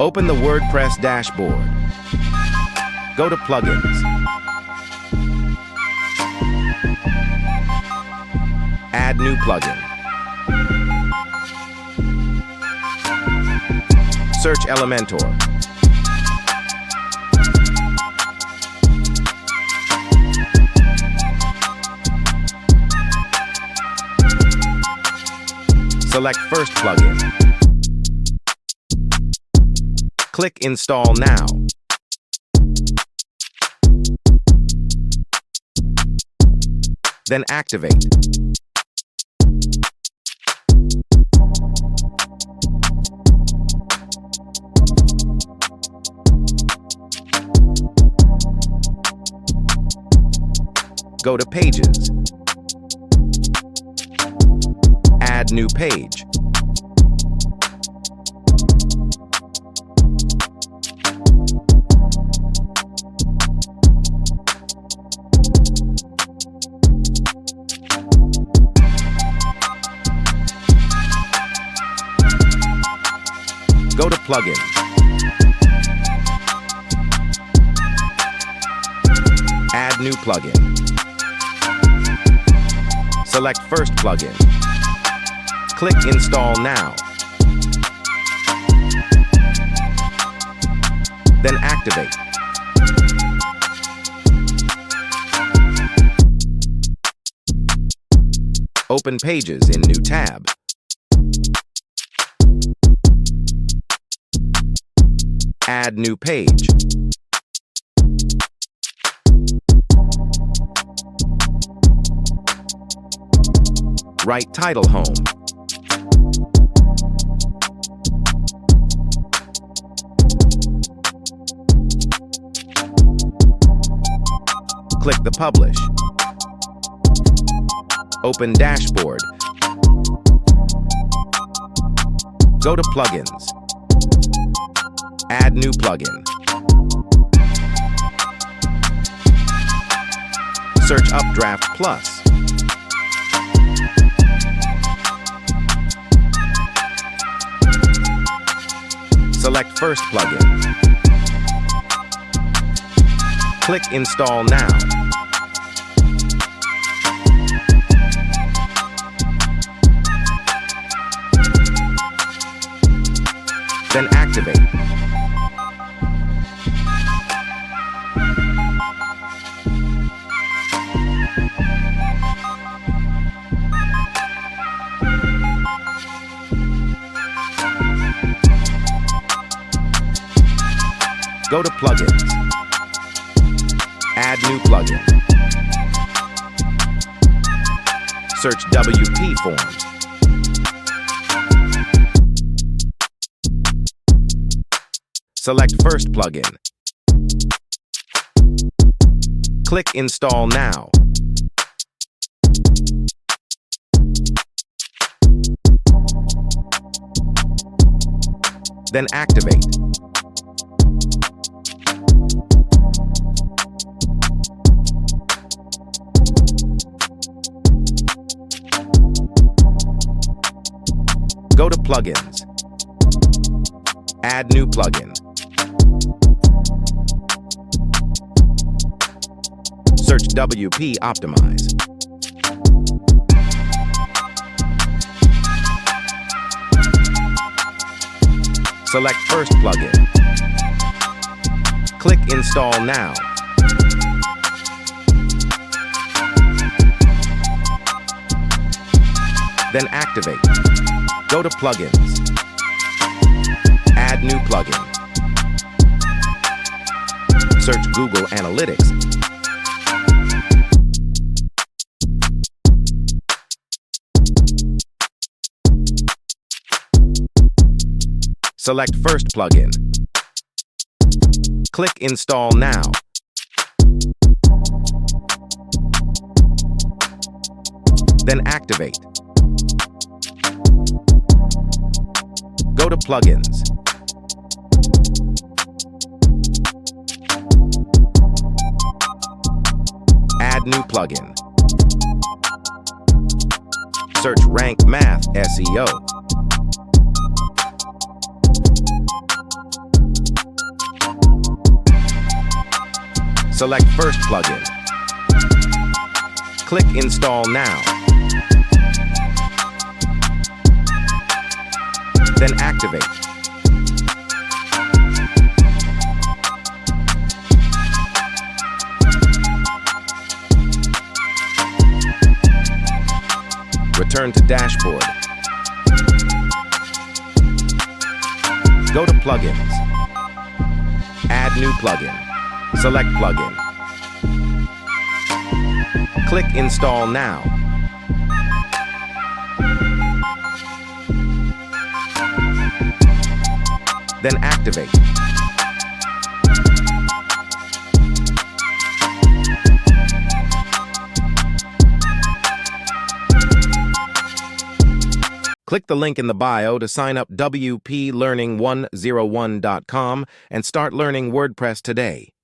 Open the WordPress dashboard. Go to Plugins. Add new plugin. Search Elementor. Select First Plugin. Click Install Now. Then activate. Go to Pages. Add new page. Go to Plugins. Add new plugin. Select First Plugin. Click Install Now. Then activate. Open Pages in new tab. Add new page. Write title home. Click the Publish. Open Dashboard. Go to Plugins. Add new plugin. Search UpdraftPlus. Select First Plugin. Click Install Now. Then activate. Go to Plugins. Add new plugin. Search WPForms. Select First Plugin. Click Install Now. Then activate. Go to Plugins. Add new plugin. Search WP Optimize. Select First Plugin. Click Install Now. Then activate. Go to Plugins. Add new plugin. Search Google Analytics. Select First Plugin. Click Install Now. Then activate. Go to Plugins. Add new plugin. Search Rank Math SEO. Select First Plugin. Click Install Now. Then activate. Return to Dashboard. Go to Plugins. Add new plugin. Select Plugin. Click Install Now. Then activate. Click the link in the bio to sign up WPLearning101.com and start learning WordPress today.